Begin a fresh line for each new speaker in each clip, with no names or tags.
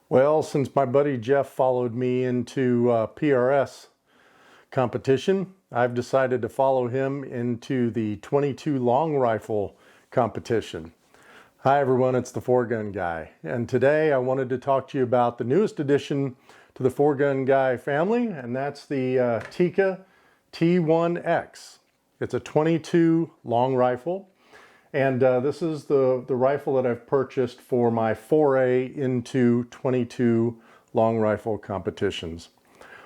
Well, since my buddy Jeff followed me into PRS competition, I've decided to follow him into the 22 long rifle competition. Hi everyone, it's the 4-Gun Guy, and today I wanted to talk to you about the newest addition to the 4-Gun Guy family, and that's the Tikka T1X. It's a 22 long rifle. And this is the rifle that I've purchased for my foray into 22 long rifle competitions.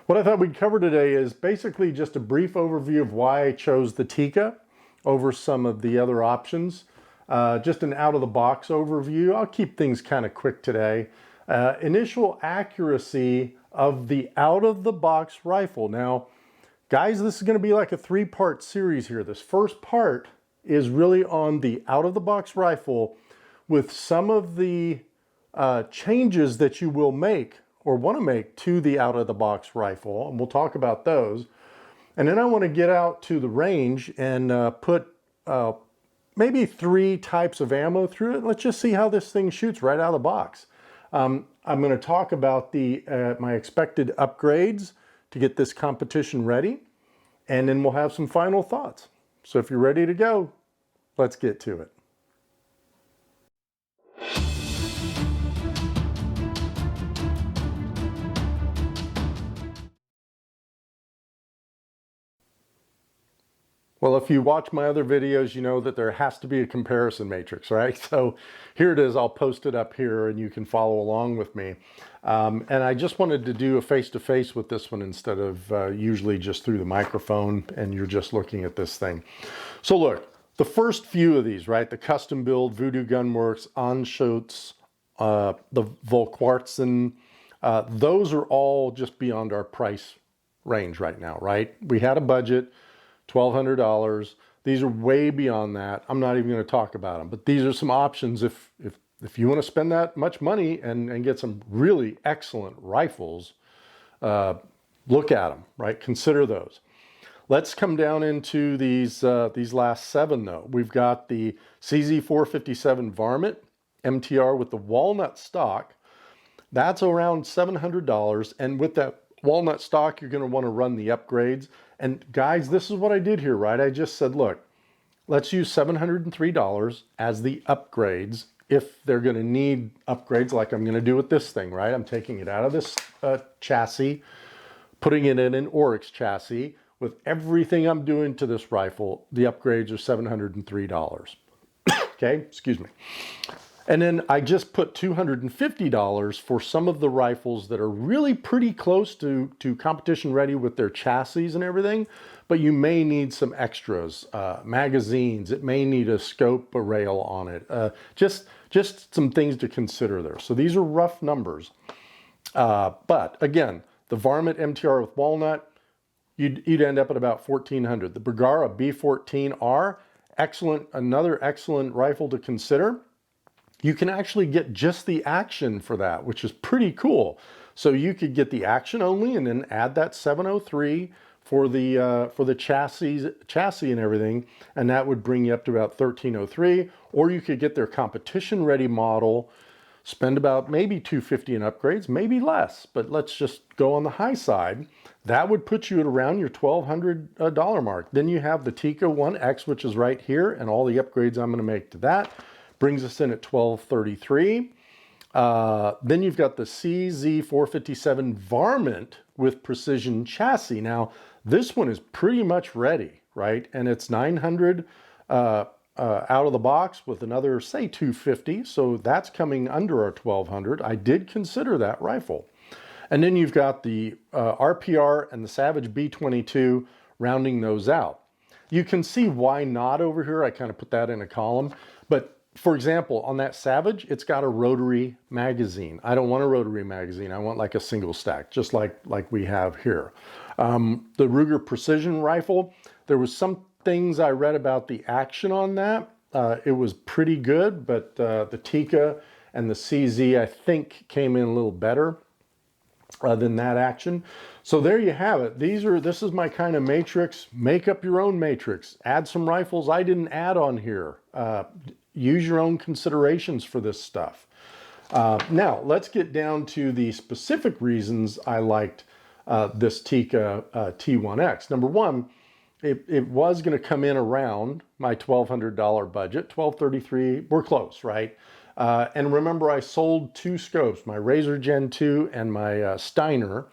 What I thought we'd cover today is basically just a brief overview of why I chose the Tikka over some of the other options. Just an out-of-the-box overview. I'll keep things kind of quick today. Initial accuracy of the out-of-the-box rifle. Now, guys, this is going to be like a three-part series here. This first part is really on the out-of-the-box rifle with some of the changes that you will make or want to make to the out-of-the-box rifle, and we'll talk about those. And then I want to get out to the range and put maybe 3 types of ammo through it. Let's just see how this thing shoots right out of the box. I'm going to talk about my expected upgrades to get this competition ready, and then we'll have some final thoughts. So if you're ready to go, let's get to it. Well, if you watch my other videos, you know that there has to be a comparison matrix, right? So here it is. I'll post it up here and you can follow along with me. And I just wanted to do a face-to-face with this one instead of usually just through the microphone and you're just looking at this thing. So look, the first few of these, right? The custom build, Voodoo Gunworks, Anschutz, the Volquartsen, those are all just beyond our price range right now, right? We had a budget, $1,200. These are way beyond that. I'm not even going to talk about them, but these are some options if you want to spend that much money and get some really excellent rifles. Look at them, right? Consider those. Let's come down into these last 7 though. We've got the CZ457 Varmint MTR with the walnut stock. That's around $700, and with that walnut stock, you're going to want to run the upgrades. And guys, this is what I did here, right? I just said, look, let's use $703 as the upgrades if they're going to need upgrades like I'm going to do with this thing, right? I'm taking it out of this chassis, putting it in an Oryx chassis. With everything I'm doing to this rifle, the upgrades are $703. Okay, excuse me. And then I just put $250 for some of the rifles that are really pretty close to competition ready with their chassis and everything, but you may need some extras, magazines. It may need a scope, a rail on it. Just some things to consider there. So these are rough numbers. But again, the Varmint MTR with walnut, you'd end up at about $1,400. The Bergara B14R, excellent, another excellent rifle to consider. You can actually get just the action for that, which is pretty cool. So you could get the action only and then add that 703 for the chassis and everything, and that would bring you up to about 1303. Or you could get their competition ready model, spend about maybe $250 in upgrades, maybe less, but let's just go on the high side. That would put you at around your $1,200 mark. Then you have the Tikka 1X, which is right here, and all the upgrades I'm going to make to that. Brings us in at $1,233. Then you've got the CZ457 Varmint with precision chassis. Now, this one is pretty much ready, right? And it's $900 out of the box with another, say, $250. So that's coming under our $1,200. I did consider that rifle. And then you've got the RPR and the Savage B22 rounding those out. You can see why not over here. I kind of put that in a column. But for example, on that Savage, it's got a rotary magazine. I don't want a rotary magazine. I want like a single stack, just like we have here. The Ruger Precision Rifle, there was some things I read about the action on that. It was pretty good, but the Tikka and the CZ, I think, came in a little better than that action. So there you have it. This is my kind of matrix. Make up your own matrix. Add some rifles I didn't add on here. Use your own considerations for this stuff. Now, let's get down to the specific reasons I liked this Tikka T1X. Number one, it was going to come in around my $1,200 budget, $1,233. We're close, right? And remember, I sold two scopes, my Razor Gen 2 and my Steiner,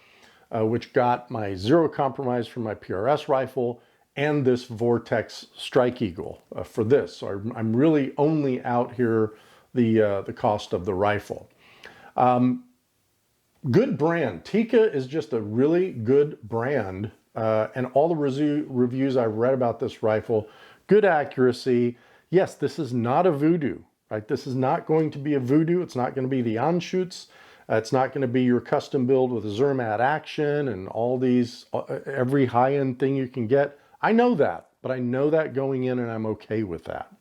which got my Zero Compromise for my PRS rifle and this Vortex Strike Eagle for this. So I'm really only out here the cost of the rifle. Good brand. Tikka is just a really good brand. And all the reviews I've read about this rifle, good accuracy. Yes, this is not a Voodoo, right? This is not going to be a Voodoo. It's not going to be the Anschutz. It's not going to be your custom build with a Zermatt action and all these, every high-end thing you can get. I know that, but I know that going in and I'm okay with that.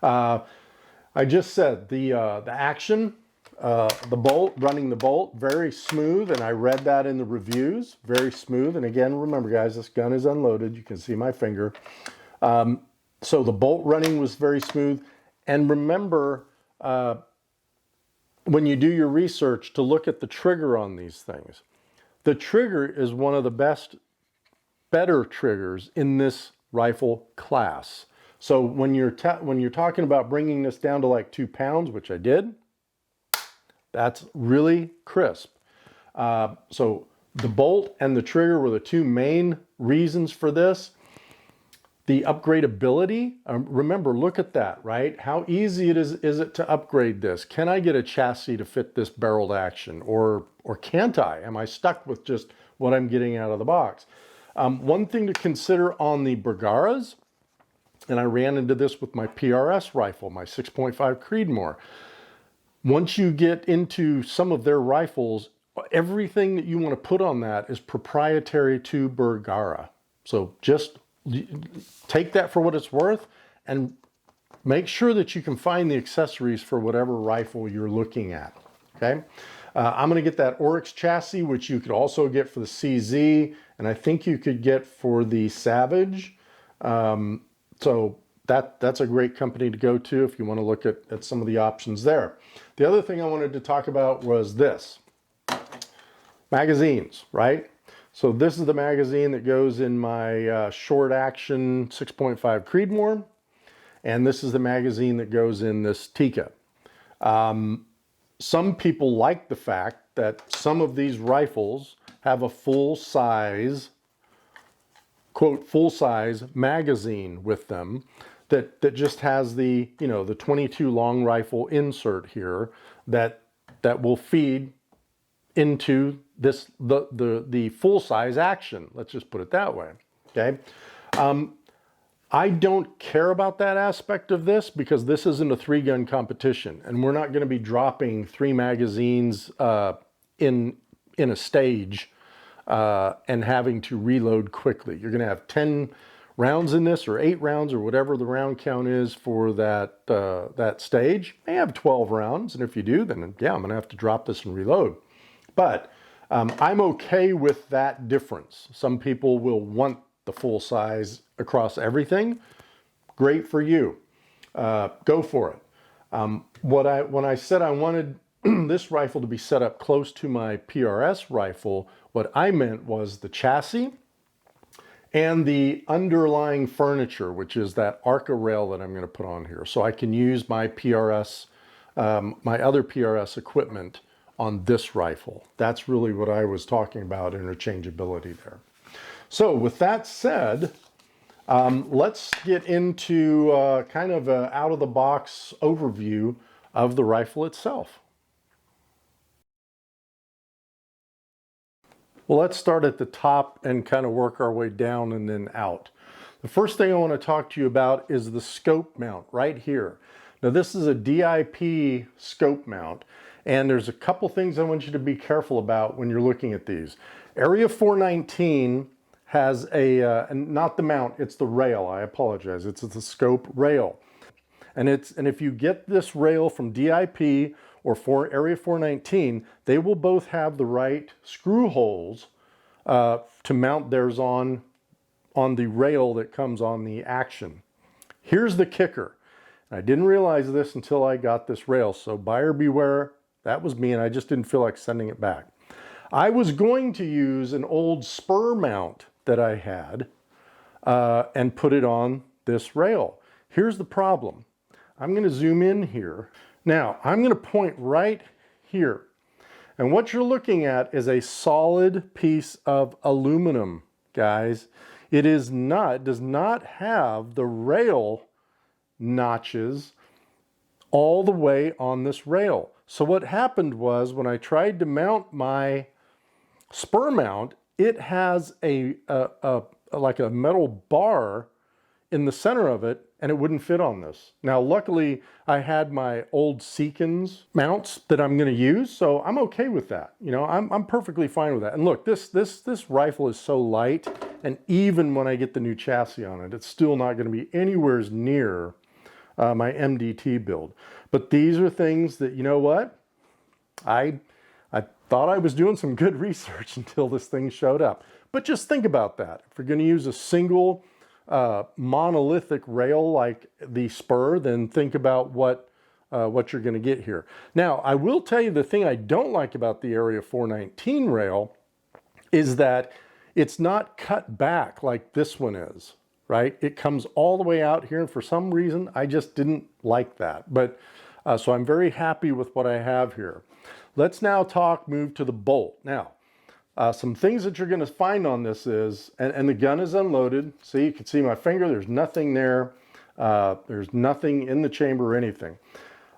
I just said the action, the bolt, running the bolt, very smooth, and I read that in the reviews, very smooth. And again, remember guys, this gun is unloaded. You can see my finger. So the bolt running was very smooth. And remember, when you do your research, to look at the trigger on these things. The trigger is one of the better triggers in this rifle class. So when you're talking about bringing this down to like 2 pounds, which I did, that's really crisp. So the bolt and the trigger were the two main reasons for this. The upgradability, remember, look at that, right? How easy is it to upgrade this? Can I get a chassis to fit this barreled action? Or can't I? Am I stuck with just what I'm getting out of the box? One thing to consider on the Bergaras, and I ran into this with my PRS rifle, my 6.5 Creedmoor. Once you get into some of their rifles, everything that you want to put on that is proprietary to Bergara. So just take that for what it's worth and make sure that you can find the accessories for whatever rifle you're looking at, okay? I'm going to get that Oryx chassis, which you could also get for the CZ, and I think you could get for the Savage. So that's a great company to go to if you want to look at some of the options there. The other thing I wanted to talk about was this. Magazines, right? So this is the magazine that goes in my short action 6.5 Creedmoor, and this is the magazine that goes in this Tikka. Some people like the fact that some of these rifles have a full-size, quote, full-size magazine with them that just has the, you know, the 22 long rifle insert here that will feed into this the full-size action. Let's just put it that way, okay? I don't care about that aspect of this because this isn't a 3-gun competition, and we're not going to be dropping 3 magazines in a stage and having to reload quickly. You're going to have 10 rounds in this, or 8 rounds, or whatever the round count is for that stage. You may have 12 rounds, and if you do, then yeah, I'm going to have to drop this and reload. But I'm okay with that difference. Some people will want the full size across everything. Great for you. Go for it. When I said I wanted this rifle to be set up close to my PRS rifle, what I meant was the chassis and the underlying furniture, which is that Arca rail that I'm going to put on here. So I can use my PRS, my other PRS equipment on this rifle. That's really what I was talking about, interchangeability there. So with that said, let's get into kind of an out-of-the-box overview of the rifle itself. Well, let's start at the top and kind of work our way down and then out. The first thing I want to talk to you about is the scope mount right here. Now this is a DIP scope mount, and there's a couple things I want you to be careful about when you're looking at these. Area 419 has a, not the mount, it's the rail, I apologize, it's the scope rail. And if you get this rail from DIP or Area 419, they will both have the right screw holes to mount theirs on the rail that comes on the action. Here's the kicker. I didn't realize this until I got this rail, so buyer beware. That was me, and I just didn't feel like sending it back. I was going to use an old spur mount that I had and put it on this rail. Here's the problem. I'm going to zoom in here. Now, I'm going to point right here. And what you're looking at is a solid piece of aluminum, guys. It does not have the rail notches all the way on this rail. So what happened was when I tried to mount my spur mount, it has like a metal bar in the center of it, and it wouldn't fit on this. Now, luckily, I had my old Seekins mounts that I'm going to use, so I'm okay with that. You know, I'm perfectly fine with that. And look, this rifle is so light, and even when I get the new chassis on it, it's still not going to be anywhere near my MDT build. But these are things that, you know what? I thought I was doing some good research until this thing showed up. But just think about that. If you're going to use a single monolithic rail like the spur, then think about what you're going to get here. Now, I will tell you the thing I don't like about the Area 419 rail is that it's not cut back like this one is, right? It comes all the way out here, and for some reason, I just didn't like that. But so I'm very happy with what I have here. Let's now move to the bolt. Now, some things that you're going to find on this is, and the gun is unloaded. See, you can see my finger. There's nothing there. There's nothing in the chamber or anything.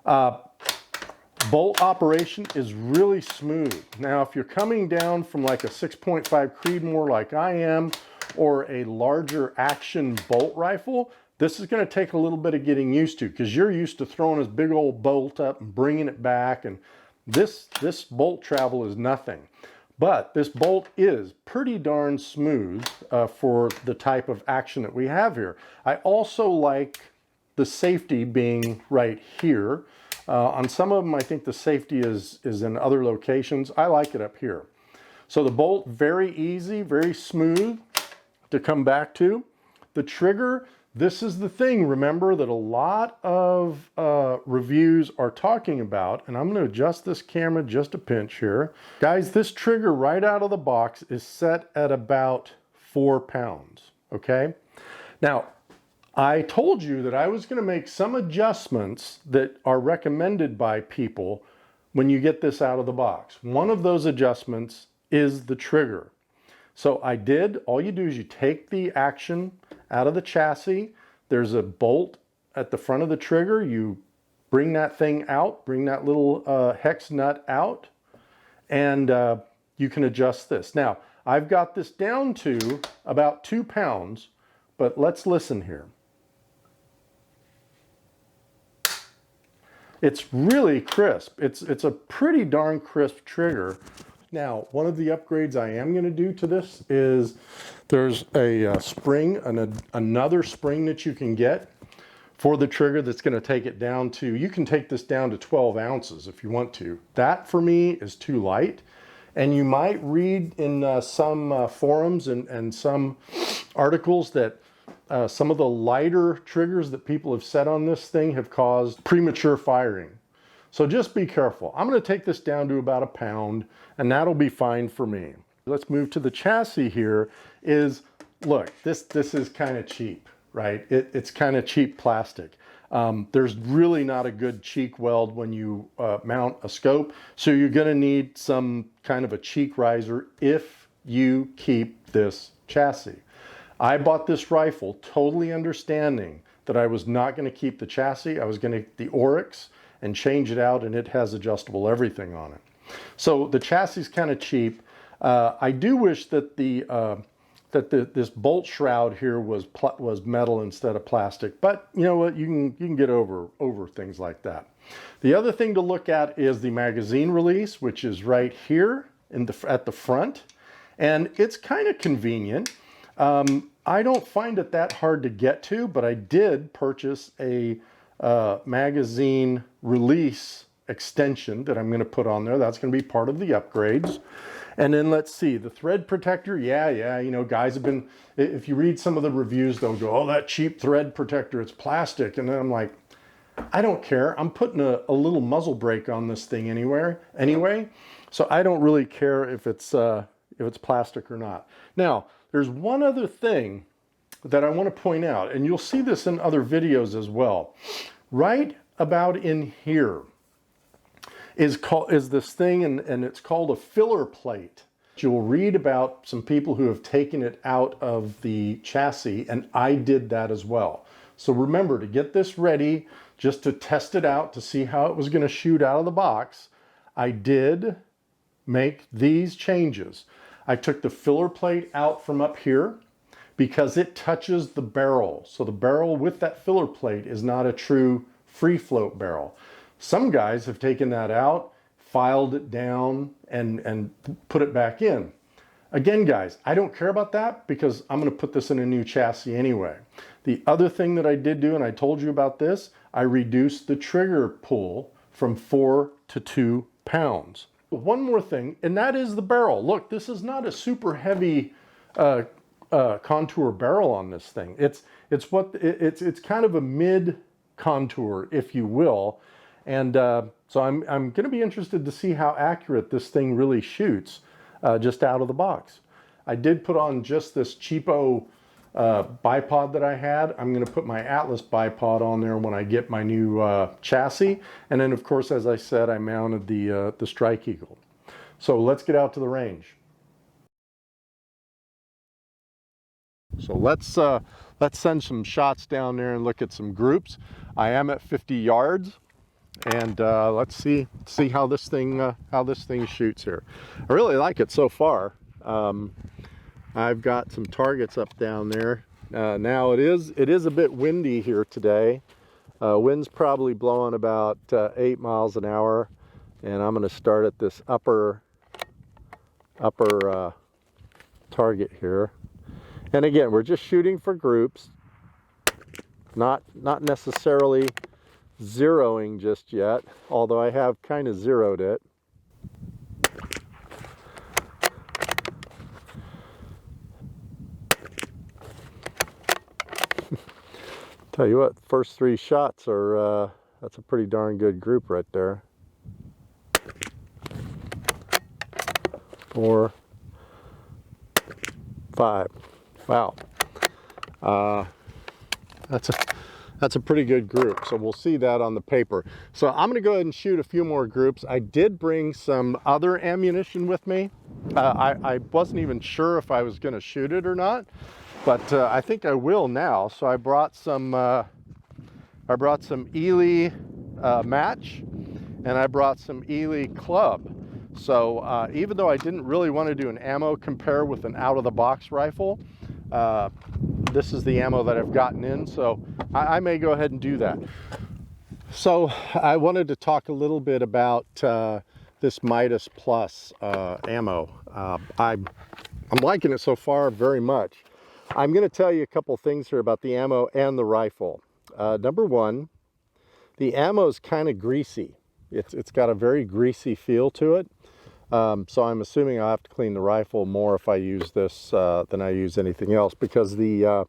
Bolt operation is really smooth. Now, if you're coming down from like a 6.5 Creedmoor like I am, or a larger action bolt rifle, this is going to take a little bit of getting used to, because you're used to throwing this big old bolt up and bringing it back, and this bolt travel is nothing. But this bolt is pretty darn smooth for the type of action that we have here. I also like the safety being right here. On some of them, I think the safety is in other locations. I like it up here. So the bolt, very easy, very smooth to come back to. The trigger, this is the thing, remember, that a lot of reviews are talking about, and I'm going to adjust this camera just a pinch here. Guys, this trigger right out of the box is set at about 4 pounds, okay? Now, I told you that I was going to make some adjustments that are recommended by people when you get this out of the box. One of those adjustments is the trigger. So I did. All you do is you take the action out of the chassis. There's a bolt at the front of the trigger. You bring that thing out, bring that little hex nut out, and you can adjust this. Now, I've got this down to about 2 pounds, but let's listen here. It's really crisp. It's a pretty darn crisp trigger. Now, one of the upgrades I am going to do to this is there's a spring, another spring that you can get for the trigger that's going to take it down to, you can take this down to 12 ounces if you want to. That for me is too light. And you might read in some forums and some articles that some of the lighter triggers that people have set on this thing have caused premature firing. So just be careful. I'm going to take this down to about 1 pound, and that'll be fine for me. Let's move to the chassis here. Look, this is kind of cheap, right? It's kind of cheap plastic. There's really not a good cheek weld when you mount a scope, so you're going to need some kind of a cheek riser if you keep this chassis. I bought this rifle totally understanding that I was not going to keep the chassis. I was going to get the Oryx and change it out, and it has adjustable everything on it. So the chassis is kind of cheap. I do wish that this bolt shroud here was metal instead of plastic, but you know what? You can get over things like that. The other thing to look at is the magazine release, which is right here at the front, and it's kind of convenient. I don't find it that hard to get to, but I did purchase a magazine release extension that I'm going to put on there. That's going to be part of the upgrades. And then let's see, the thread protector. Yeah, you know, guys have been, if you read some of the reviews, they'll go, oh, that cheap thread protector, it's plastic. And then I'm like, I don't care. I'm putting a little muzzle brake on this thing anyway. So I don't really care if it's plastic or not. Now, there's one other thing that I want to point out, and you'll see this in other videos as well. Right about in here is this thing, and it's called a filler plate. You'll read about some people who have taken it out of the chassis, and I did that as well. So remember, to get this ready, just to test it out to see how it was going to shoot out of the box, I did make these changes. I took the filler plate out from up here because it touches the barrel. So the barrel with that filler plate is not a true free float barrel. Some guys have taken that out, filed it down, and put it back in. Again, guys, I don't care about that because I'm going to put this in a new chassis anyway. The other thing that I did do, and I told you about this, I reduced the trigger pull from 4 to 2 pounds. One more thing, and that is the barrel. Look, this is not a super heavy contour barrel on this thing. It's kind of a mid contour, if you will. And so I'm going to be interested to see how accurate this thing really shoots just out of the box. I did put on just this cheapo bipod that I had. I'm going to put my Atlas bipod on there when I get my new chassis. And then, of course, as I said, I mounted the Strike Eagle. So let's get out to the range. So let's send some shots down there and look at some groups. I am at 50 yards, and let's see how this thing shoots here. I really like it so far. I've got some targets up down there. Now it is a bit windy here today. Wind's probably blowing about 8 miles an hour, and I'm going to start at this upper target here. And again, we're just shooting for groups, not necessarily zeroing just yet, although I have kind of zeroed it. Tell you what, first 3 shots are, that's a pretty darn good group right there. 4, 5. Wow. That's a pretty good group. So we'll see that on the paper. So I'm going to go ahead and shoot a few more groups. I did bring some other ammunition with me. I wasn't even sure if I was going to shoot it or not, but I think I will now. So I brought some Ely match, and I brought some Ely club. So even though I didn't really want to do an ammo compare with an out-of-the-box rifle, this is the ammo that I've gotten in, so I may go ahead and do that. So I wanted to talk a little bit about this Midas Plus ammo. I'm liking it so far very much. I'm going to tell you a couple things here about the ammo and the rifle. Number one, the ammo is kind of greasy. It's got a very greasy feel to it. So I'm assuming I'll have to clean the rifle more if I use this than I use anything else, because the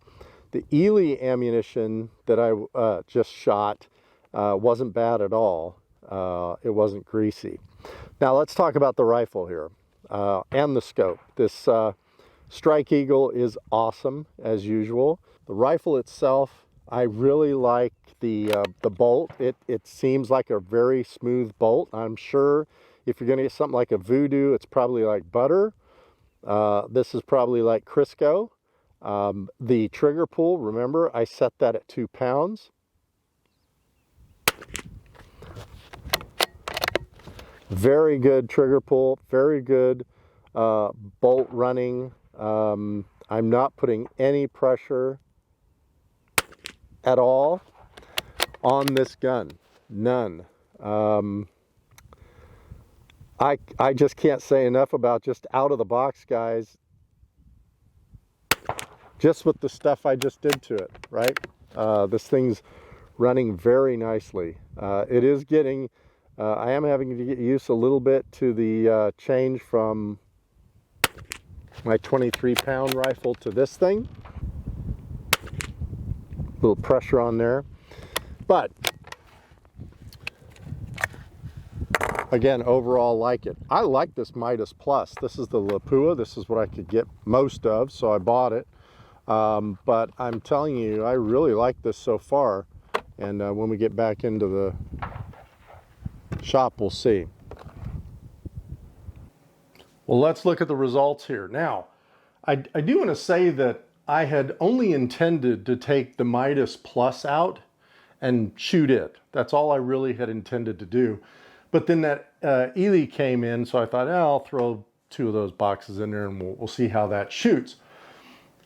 Ely ammunition that I just shot wasn't bad at all. It wasn't greasy. Now let's talk about the rifle here and the scope. This Strike Eagle is awesome as usual. The rifle itself, I really like the bolt. It seems like a very smooth bolt. I'm sure if you're going to get something like a Voodoo, it's probably like butter. This is probably like Crisco. The trigger pull, remember, I set that at 2 pounds. Very good trigger pull, very good bolt running. I'm not putting any pressure at all on this gun, none. I just can't say enough about just out of the box, guys, just with the stuff I just did to it, right? This thing's running very nicely. It is getting, I am having to get used a little bit to the change from my 23-pound rifle to this thing. A little pressure on there. But again, overall like it. I like this Midas Plus. This is the Lapua. This is what I could get most of, so I bought it. But I'm telling you, I really like this so far. And when we get back into the shop, we'll see. Well, let's look at the results here. Now, I do want to say that I had only intended to take the Midas Plus out and shoot it. That's all I really had intended to do. But then that Ely came in, so I thought, I'll throw 2 of those boxes in there and we'll see how that shoots.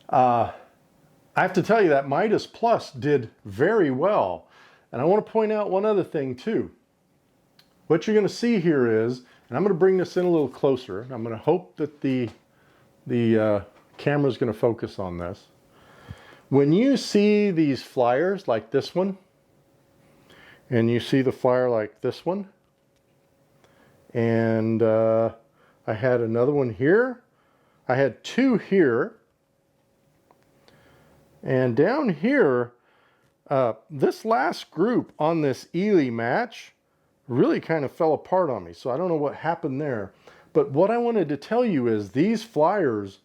I have to tell you that Midas Plus did very well. And I want to point out one other thing too. What you're going to see here is, and I'm going to bring this in a little closer. I'm going to hope that the camera is going to focus on this. When you see these flyers like this one, and you see the flyer like this one, and I had another one here, I had 2 here, and down here, this last group on this Ely match really kind of fell apart on me, so I don't know what happened there. But what I wanted to tell you is these flyers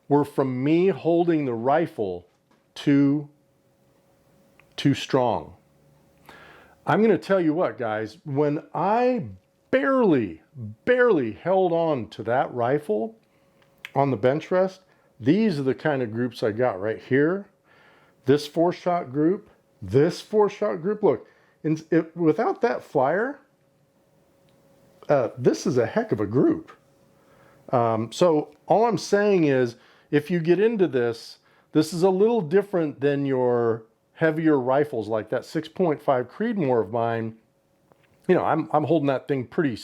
were from me holding the rifle too strong. I'm going to tell you what, guys, when I barely held on to that rifle on the bench rest, these are the kind of groups I got right here. This 4-shot group, this 4-shot group. Look, without that flyer, this is a heck of a group. So all I'm saying is, if you get into this, this is a little different than your heavier rifles like that 6.5 Creedmoor of mine. You know, I'm holding that thing pretty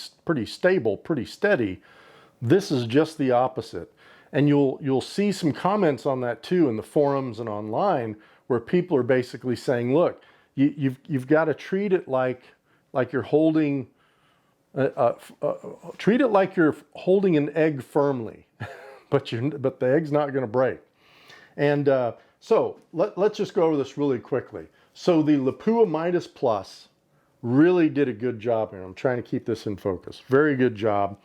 stable, pretty steady. This is just the opposite. And you'll see some comments on that too in the forums and online, where people are basically saying, look, you've got to treat it like you're holding treat it like you're holding an egg firmly, but the egg's not going to break. And so let's just go over this really quickly. So the Lapua Midas Plus really did a good job here. I'm trying to keep this in focus. Very good job.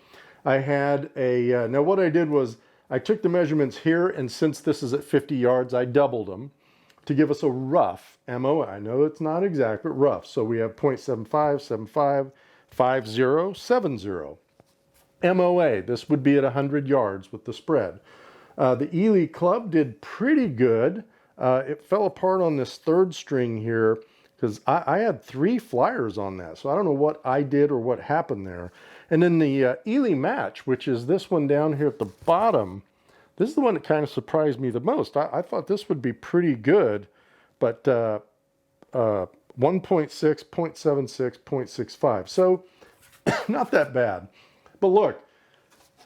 I had a, now what I did was I took the measurements here, and since this is at 50 yards, I doubled them to give us a rough MO. I know it's not exact, but rough. So we have 0.75, 75, 50, 70. MOA, this would be at 100 yards with the spread. The Ely club did pretty good. It fell apart on this 3rd string here because I had 3 flyers on that. So I don't know what I did or what happened there. And then the Ely match, which is this one down here at the bottom, this is the one that kind of surprised me the most. I thought this would be pretty good, but 1.6, 0.76, 0.65. So not that bad. But look,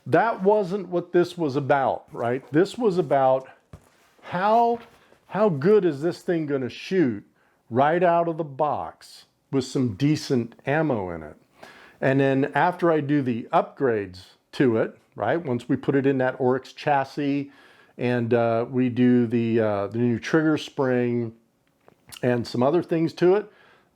that wasn't what this was about, right? This was about how good is this thing going to shoot right out of the box with some decent ammo in it. And then after I do the upgrades to it, right, once we put it in that Oryx chassis and we do the new trigger spring and some other things to it,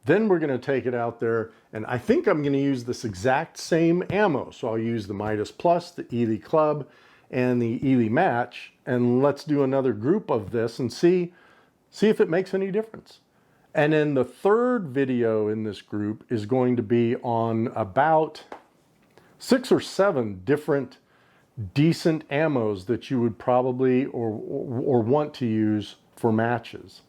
then we're going to take it out there, and I think I'm going to use this exact same ammo. So I'll use the Midas Plus, the Ely Club, and the Ely Match, and let's do another group of this and see if it makes any difference. And then the 3rd video in this group is going to be on about 6 or 7 different decent ammos that you would probably or want to use for matches.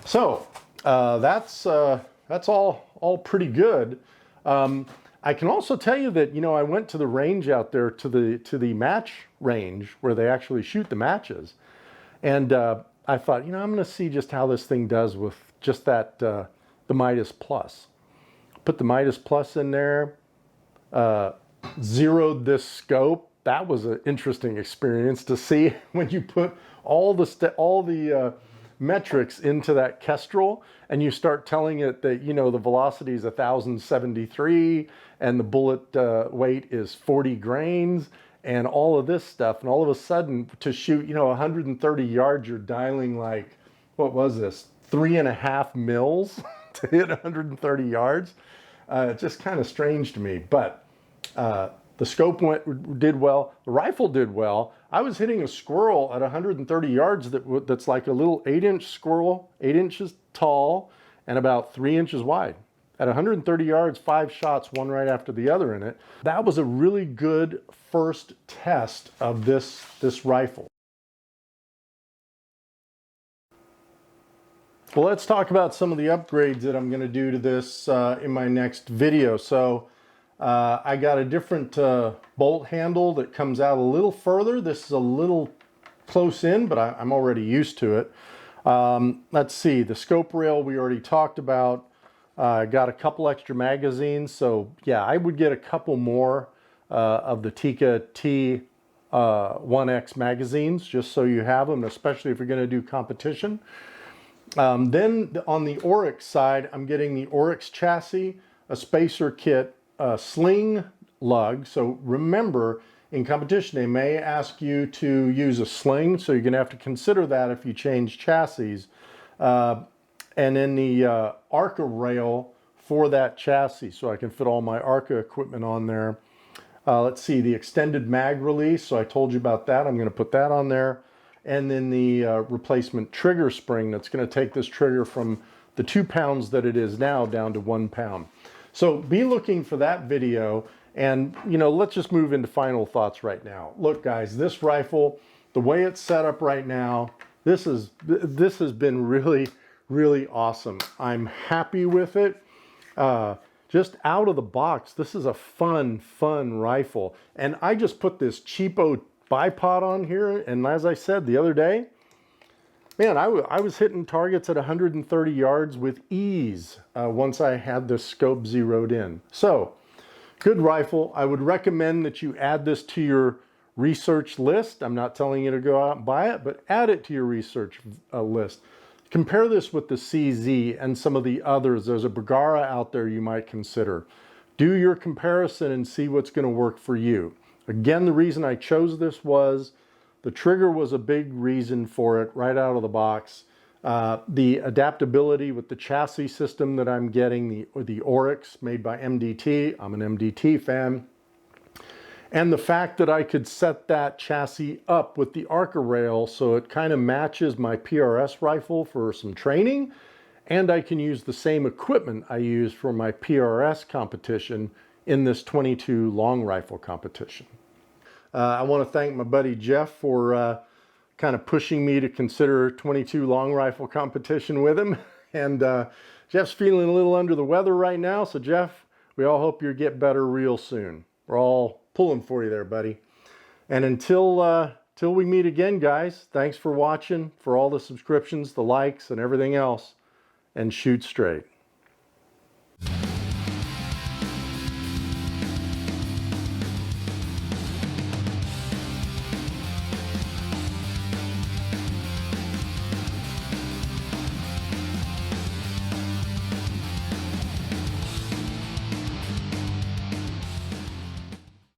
So that's all pretty good. I can also tell you that, you know, I went to the range out there, to the match range where they actually shoot the matches, and I thought, you know, I'm going to see just how this thing does with just that the Midas Plus. Put the Midas Plus in there, zeroed this scope. That was an interesting experience to see when you put all the metrics into that Kestrel and you start telling it that, you know, the velocity is 1,073 and the bullet weight is 40 grains and all of this stuff. And all of a sudden to shoot, you know, 130 yards, you're dialing like, what was this? 3.5 mils to hit 130 yards. It's just kind of strange to me, but The scope did well. The rifle did well. I was hitting a squirrel at 130 yards that's like a little 8-inch squirrel, 8 inches tall and about 3 inches wide. At 130 yards, 5 shots, one right after the other in it. That was a really good first test of this rifle. Well, let's talk about some of the upgrades that I'm going to do to this in my next video. So I got a different bolt handle that comes out a little further. This is a little close in, but I'm already used to it. Let's see, the scope rail we already talked about. Got a couple extra magazines, so yeah, I would get a couple more of the Tikka T1X magazines, just so you have them, especially if you're going to do competition. Then on the Oryx side, I'm getting the Oryx chassis, a spacer kit, a sling lug. So remember, in competition, they may ask you to use a sling, so you're going to have to consider that if you change chassis. And then the ARCA rail for that chassis, so I can fit all my ARCA equipment on there. Let's see, the extended mag release, so I told you about that. I'm going to put that on there. And then the replacement trigger spring that's going to take this trigger from the 2 pounds that it is now down to 1 pound. So be looking for that video, and let's just move into final thoughts right now. Look guys, this rifle, the way it's set up right now, this has been really awesome. I'm happy with it. Just out of the box, this is a fun rifle. And I just put this cheapo bipod on here, and as I said the other day, man, I was hitting targets at 130 yards with ease once I had the scope zeroed in. So, good rifle. I would recommend that you add this to your research list. I'm not telling you to go out and buy it, but add it to your research list. Compare this with the CZ and some of the others. There's a Bergara out there you might consider. Do your comparison and see what's going to work for you. Again, the reason I chose this was the trigger was a big reason for it right out of the box. The adaptability with the chassis system that I'm getting, the Oryx made by MDT. I'm an MDT fan. And the fact that I could set that chassis up with the ARCA rail so it kind of matches my PRS rifle for some training. And I can use the same equipment I use for my PRS competition in this 22 long rifle competition. I want to thank my buddy Jeff for kind of pushing me to consider 22 long rifle competition with him. And Jeff's feeling a little under the weather right now. So Jeff, we all hope you get better real soon. We're all pulling for you there, buddy. And until we meet again, guys, thanks for watching, for all the subscriptions, the likes, and everything else. And shoot straight.